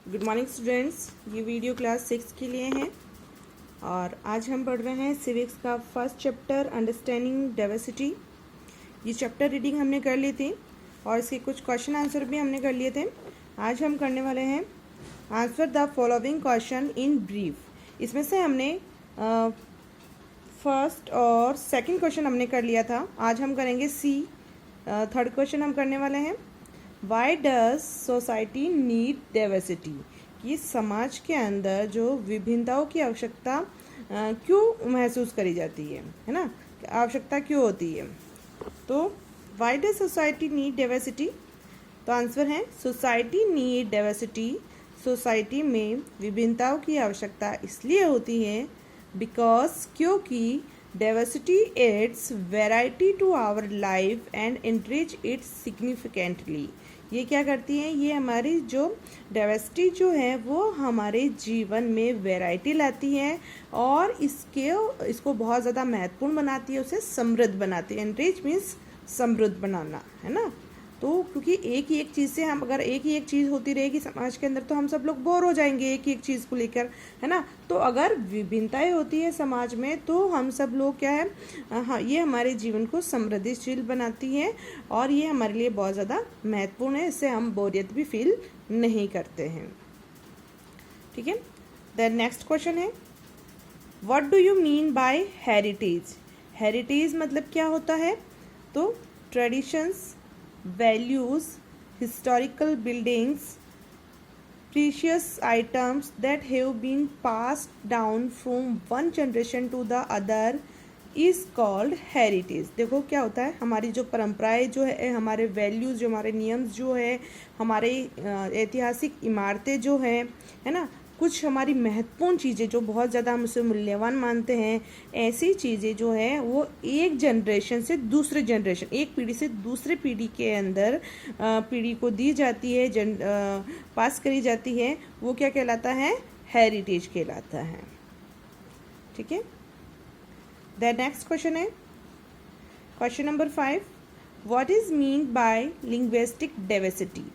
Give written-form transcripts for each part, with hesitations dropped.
Good morning students, ये video class 6 के लिए है और आज हम पढ़ रहे हैं सिविक्स का फर्स्ट चैप्टर अंडरस्टैंडिंग डाइवर्सिटी। ये चैप्टर रीडिंग हमने कर ली थी और इसके कुछ क्वेश्चन आंसर भी हमने कर लिए थे। आज हम करने वाले हैं answer the following question in brief. इसमें से हमने फर्स्ट और सेकंड क्वेश्चन हमने कर लिया था। आज हम करेंगे थर्ड क्वेश्चन हम करने वाले हैं। Y does society need diversity, कि समाज के अंदर जो विभिन्नताओं की आवश्यकता क्यों महसूस करी जाती है ना, आवश्यकता क्यों होती है। तो why does society need diversity, तो आंसर है सोसाइटी नीड डाइवर्सिटी। सोसाइटी में विभिन्नताओं की आवश्यकता इसलिए होती है बिकॉज क्योंकि diversity adds variety to our life and enrich it significantly. ये क्या करती हैं, ये हमारी जो डाइवर्सिटी जो है वो हमारे जीवन में वैरायटी लाती है और इसको बहुत ज़्यादा महत्वपूर्ण बनाती है, उसे समृद्ध बनाती है। एनरिच मीन्स समृद्ध बनाना, है ना। तो क्योंकि एक ही एक चीज़ से हम अगर एक ही एक चीज़ होती रहेगी समाज के अंदर तो हम सब लोग बोर हो जाएंगे एक ही एक चीज़ को लेकर, है ना। तो अगर विभिन्नताएं होती है समाज में तो हम सब लोग क्या है, हाँ, ये हमारे जीवन को समृद्धिशील बनाती है और ये हमारे लिए बहुत ज़्यादा महत्वपूर्ण है। इससे हम बोरियत भी फील नहीं करते हैं। ठीक है। देन नेक्स्ट क्वेश्चन है, what do you mean by heritage. Heritage मतलब क्या होता है, तो traditions, values, historical buildings, precious items that have been passed down from one generation to the other is called heritage। देखो क्या होता है, हमारी जो परंपराएं जो है, हमारे वैल्यूज़ जो, हमारे नियम जो है, हमारे ऐतिहासिक इमारतें जो है ना, कुछ हमारी महत्वपूर्ण चीज़ें जो बहुत ज़्यादा हम उसे मूल्यवान मानते हैं, ऐसी चीज़ें जो हैं वो एक जनरेशन से दूसरे जनरेशन, एक पीढ़ी से दूसरे पीढ़ी के अंदर पीढ़ी को दी जाती है, पास करी जाती है। वो क्या कहलाता है, हेरिटेज कहलाता है। ठीक है। द नेक्स्ट क्वेश्चन है question number 5, what is mean by linguistic diversity.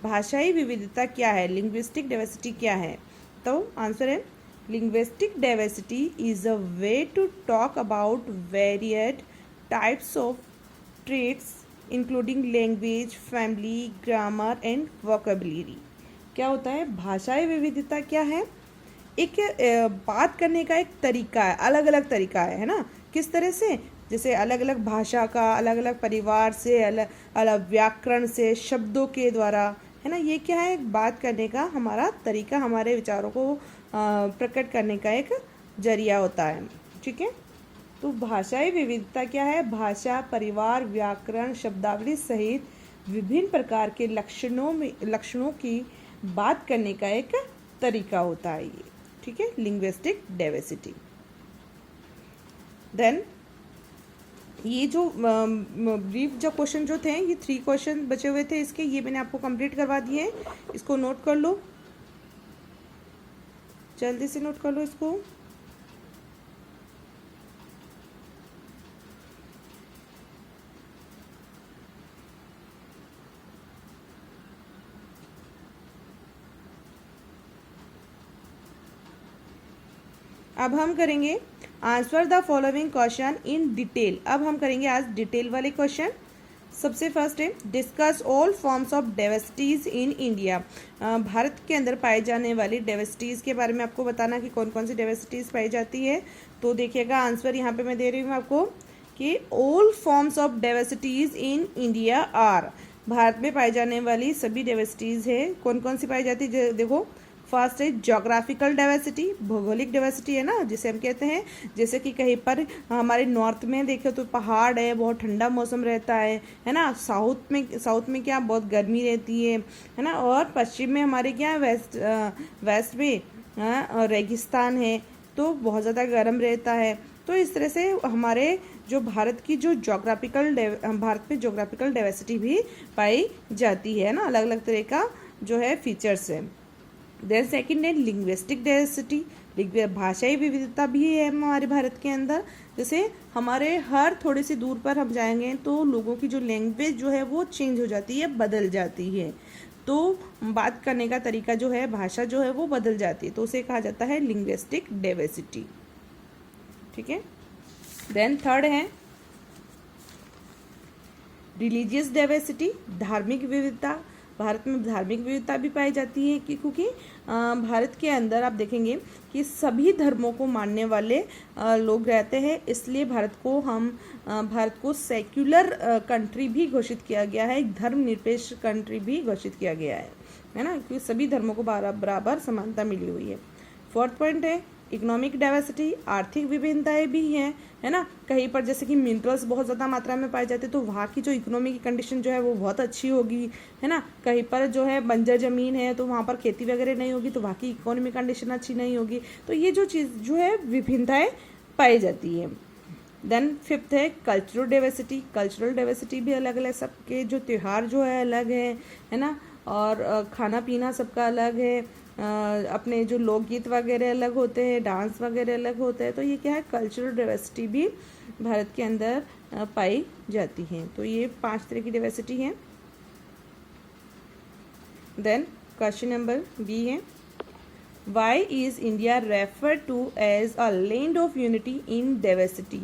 भाषाई विविधता क्या है, लिंग्विस्टिक डाइवर्सिटी क्या है। तो आंसर है linguistic diversity is a way to talk about varied types of traits including language, family, grammar and vocabulary. क्या होता है, भाषाई विविधता क्या है, एक बात करने का एक तरीका है, अलग अलग तरीका है ना। किस तरह से, जैसे अलग अलग भाषा का, अलग अलग परिवार से, अलग अलग व्याकरण से, शब्दों के द्वारा, है ना। ये क्या है, बात करने का हमारा तरीका, हमारे विचारों को प्रकट करने का एक जरिया होता है। ठीक है। तो भाषाई विविधता क्या है, भाषा, परिवार, व्याकरण, शब्दावली सहित विभिन्न प्रकार के लक्षणों की बात करने का एक तरीका होता है ये। ठीक है, लिंग्विस्टिक डाइवर्सिटी। देन ये जो ब्रीफ जो क्वेश्चन जो थे, ये 3 क्वेश्चन बचे हुए थे इसके, ये मैंने आपको कंप्लीट करवा दिए हैं। इसको नोट कर लो, जल्दी से नोट कर लो इसको। अब हम करेंगे answer the following question in detail. अब हम करेंगे आज डिटेल वाले क्वेश्चन। सबसे फर्स्ट है, discuss all forms of diversities in India. Bharat के अंदर पाई जाने वाली डाइवर्सिटीज के बारे में आपको बताना कि कौन कौन सी डाइवर्सिटीज पाई जाती है। तो देखिएगा आंसर यहाँ पे मैं दे रही हूँ आपको कि all forms of diversities in India are. Bharat में पाई जाने वाली सभी डाइवर्सिटीज है, कौन कौन सी पाई जाती है। देखो, फर्स्ट है जोग्राफिकल डाइवर्सिटी, भौगोलिक डाइवर्सिटी है ना, जिसे हम कहते हैं, जैसे कि कहीं पर हमारे नॉर्थ में देखें तो पहाड़ है, बहुत ठंडा मौसम रहता है ना। साउथ में क्या, बहुत गर्मी रहती है ना। और पश्चिम में हमारे क्या, वेस्ट में रेगिस्तान है तो बहुत ज़्यादा गर्म रहता है। तो इस तरह से हमारे जो भारत में जोग्राफिकल डाइवर्सिटी भी पाई जाती है ना, अलग अलग तरह का जो है फीचर्स है। देन सेकंड है लिंग्विस्टिक डाइवर्सिटी, भाषाई विविधता भी है हमारे भारत के अंदर। जैसे हमारे हर थोड़ी सी दूर पर हम जाएंगे तो लोगों की जो लैंग्वेज जो है वो चेंज हो जाती है, बदल जाती है। तो बात करने का तरीका जो है, भाषा जो है वो बदल जाती है, तो उसे कहा जाता है लिंग्विस्टिक डाइवर्सिटी। ठीक है। देन थर्ड है रिलीजियस डाइवर्सिटी, धार्मिक विविधता। भारत में धार्मिक विविधता भी पाई जाती है क्योंकि भारत के अंदर आप देखेंगे कि सभी धर्मों को मानने वाले लोग रहते हैं, इसलिए भारत को सेक्युलर कंट्री भी घोषित किया गया है, एक धर्मनिरपेक्ष कंट्री भी घोषित किया गया है ना, क्योंकि सभी धर्मों को बराबर समानता मिली हुई है। फोर्थ पॉइंट है इकोनॉमिक डाइवर्सिटी, आर्थिक विभिन्नताएं भी हैं, है ना। कहीं पर जैसे कि मिनरल्स बहुत ज़्यादा मात्रा में पाए जाते हैं तो वहाँ की जो इकोनॉमी की कंडीशन जो है वो बहुत अच्छी होगी, है ना। कहीं पर जो है बंजर ज़मीन है तो वहाँ पर खेती वगैरह नहीं होगी तो वहाँ की इकोनॉमी कंडीशन अच्छी नहीं होगी। तो ये जो चीज़ जो है विभिन्नताएँ पाई जाती है। देन फिफ्थ है कल्चरल डाइवर्सिटी, कल्चरल डाइवर्सिटी भी अलग अलग, सबके जो त्यौहार जो है अलग है ना, और खाना पीना सबका अलग है, अपने जो लोकगीत वगैरह अलग होते हैं, डांस वगैरह अलग होते हैं। तो ये क्या है, कल्चरल डाइवर्सिटी भी भारत के अंदर पाई जाती है। तो ये 5 तरह की डाइवर्सिटी है। देन क्वेश्चन नंबर बी है why is India refer to as a land of unity in diversity.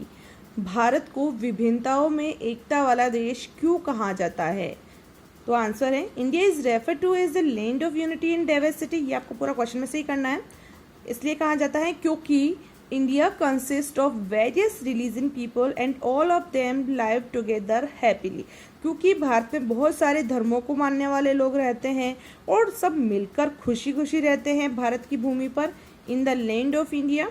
Bharat को विभिन्नताओं में एकता वाला देश क्यों कहा जाता है। तो आंसर है India is refer to as the land of unity in diversity. ये आपको पूरा क्वेश्चन में से ही करना है। इसलिए कहा जाता है क्योंकि India consist of various religion people and all of them live together happily. क्योंकि भारत में बहुत सारे धर्मों को मानने वाले लोग रहते हैं और सब मिलकर खुशी खुशी रहते हैं भारत की भूमि पर, in the land of India.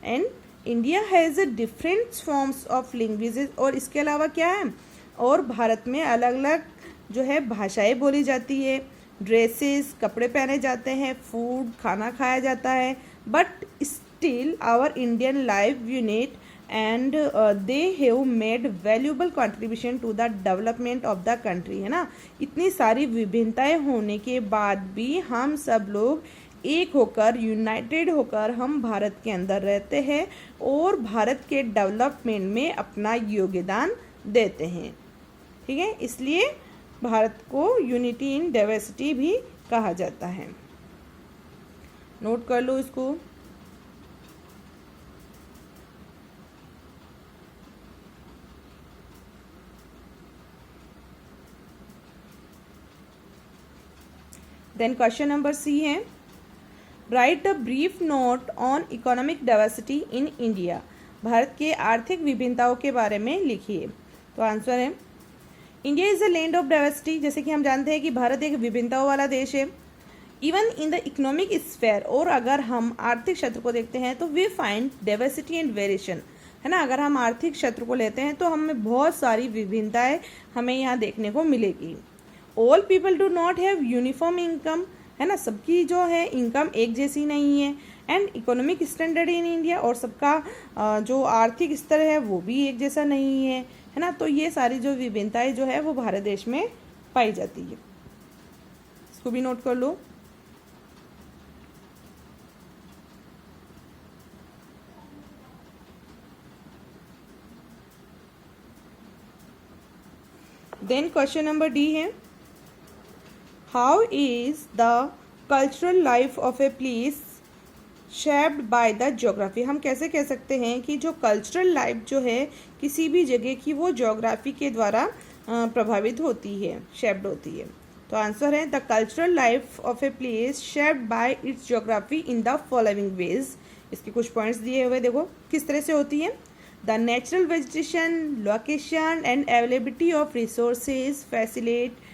And India has a different forms of languages, और इसके अलावा क्या है, और भारत में अलग अलग जो है भाषाएं बोली जाती है, ड्रेसेस कपड़े पहने जाते हैं, फूड खाना खाया जाता है, but still our Indian life unit and they have made valuable contribution to the development of the country, है ना। इतनी सारी विभिन्नताएं होने के बाद भी हम सब लोग एक होकर, यूनाइटेड होकर हम भारत के अंदर रहते हैं और भारत के डेवलपमेंट में अपना योगदान देते हैं। ठीक है, इसलिए भारत को यूनिटी इन डाइवर्सिटी भी कहा जाता है। नोट कर लो इसको। देन क्वेश्चन नंबर सी है right a brief note on economic diversity in India. Bharat के आर्थिक विभिन्नताओं के बारे में लिखिए। तो आंसर है India is the land of diversity. जैसे कि हम जानते हैं कि भारत एक विभिन्नताओं वाला देश है। Even in the economic sphere, और अगर हम आर्थिक क्षेत्र को देखते हैं तो we find diversity and variation, है ना। अगर हम आर्थिक क्षेत्र को लेते हैं तो हमें बहुत सारी विभिन्नताएं हमें यहाँ देखने को मिलेगी। All people do not have uniform income, है ना, सबकी जो है इनकम एक जैसी नहीं है। And economic standard in India, और सबका जो आर्थिक स्तर है वो भी एक जैसा नहीं है ना। तो ये सारी जो विभिन्नताएं जो है वो भारत देश में पाई जाती है। इसको भी नोट कर लो। देन क्वेश्चन नंबर डी है how is the cultural life of a place shaped by the geography. हम कैसे कह सकते हैं कि जो कल्चरल लाइफ जो है किसी भी जगह की वो ज्योग्राफी के द्वारा प्रभावित होती है, शेप्ड होती है। तो आंसर है the cultural life of a place shaped by it's geography in the following veg. इसके कुछ पॉइंट्स दिए हुए, देखो किस तरह से होती है। The natural vegetation, location and availability of resources facilitate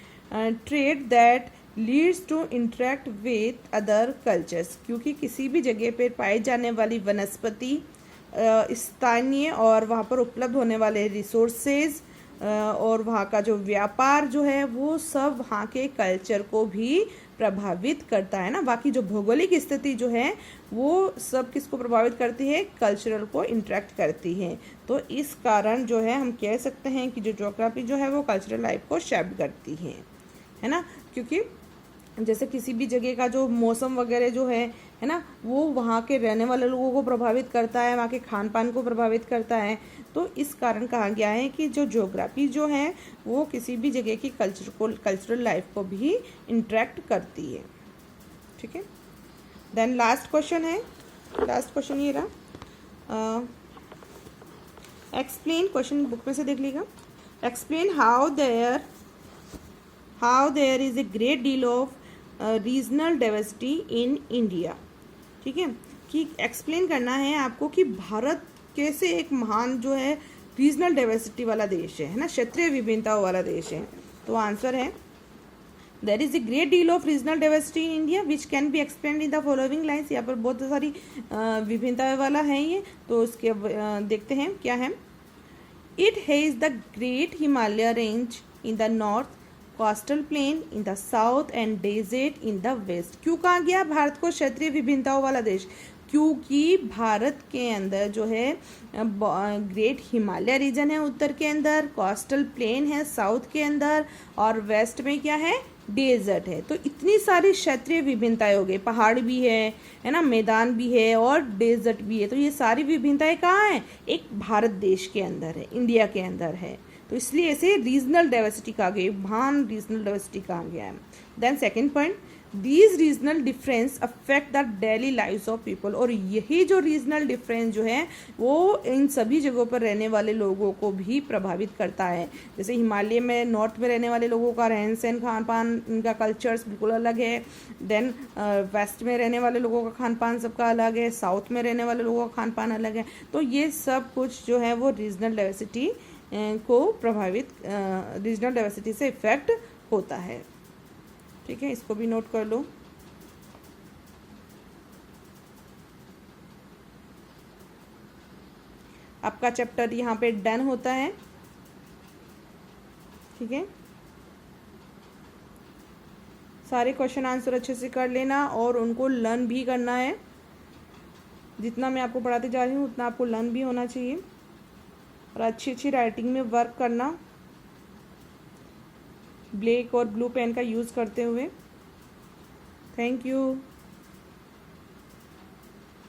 trade that leads to interact with other cultures. क्योंकि किसी भी जगह पर पाई जाने वाली वनस्पति, स्थानीय और वहाँ पर उपलब्ध होने वाले रिसोर्सेज और वहाँ का जो व्यापार जो है वो सब वहाँ के कल्चर को भी प्रभावित करता है ना। बाकी जो भौगोलिक स्थिति जो है वो सब किसको प्रभावित करती है, कल्चरल को इंटरेक्ट करती है। तो इस कारण जो है हम कह सकते हैं कि जो ज्योग्राफी जो है वो कल्चरल लाइफ को शेप करती है ना। क्योंकि जैसे किसी भी जगह का जो मौसम वगैरह जो है ना, वो वहाँ के रहने वाले लोगों को प्रभावित करता है, वहाँ के खान पान को प्रभावित करता है। तो इस कारण कहा गया है कि जो ज्योग्राफी जो है वो किसी भी जगह की कल्चरल लाइफ को भी इंटरेक्ट करती है। ठीक है, देन लास्ट क्वेश्चन है, लास्ट क्वेश्चन ये रहा। एक्सप्लेन, क्वेश्चन बुक में से देख लीजिएगा। Explain how there is a great deal of regional diversity in India. ठीक है, कि एक्सप्लेन करना है आपको कि भारत कैसे एक महान जो है रीजनल डाइवर्सिटी वाला देश है ना, क्षेत्रीय विभिन्नताओं वाला देश है। तो आंसर है there is a great deal of regional diversity in India which can be explain in the following lines. यहाँ पर बहुत सारी विभिन्नताएं वाला है ये, तो उसके देखते हैं क्या है। It has the great Himalaya range in the north, coastal plain in the south and desert in the west. क्यों कहा गया भारत को क्षेत्रीय विभिन्नताओं वाला देश? क्योंकि भारत के अंदर जो है ग्रेट हिमालय रीजन है उत्तर के अंदर, कोस्टल प्लेन है साउथ के अंदर, और वेस्ट में क्या है, डेजर्ट है। तो इतनी सारी क्षेत्रीय विभिन्नताएं हो गई, पहाड़ भी है ना, मैदान भी है और डेजर्ट भी है। तो ये सारी विभिन्नताएं कहाँ हैं? एक भारत देश के अंदर है, इंडिया के अंदर है। तो इसलिए इसे रीजनल डाइवर्सिटी कहा गया, महान रीजनल डाइवर्सिटी कहा गया है। Then second point, these regional difference affect the daily lives of people. और यही जो रीजनल डिफरेंस जो है वो इन सभी जगहों पर रहने वाले लोगों को भी प्रभावित करता है। जैसे हिमालय में नॉर्थ में रहने वाले लोगों का रहन सहन, खान पान, इनका कल्चर्स बिल्कुल अलग है। देन वेस्ट में रहने वाले लोगों का खान पान सबका अलग है, साउथ में रहने वाले लोगों का खान पान अलग है। तो ये सब कुछ जो है वो रीजनल डाइवर्सिटी को प्रभावित, रीजनल डाइवर्सिटी से इफेक्ट होता है। ठीक है, इसको भी नोट कर लो। आपका चैप्टर यहाँ पे डन होता है। ठीक है, सारे क्वेश्चन आंसर अच्छे से कर लेना और उनको लर्न भी करना है। जितना मैं आपको पढ़ाते जा रही हूँ उतना आपको लर्न भी होना चाहिए और अच्छी अच्छी राइटिंग में वर्क करना, ब्लैक और ब्लू पेन का यूज़ करते हुए। Thank you.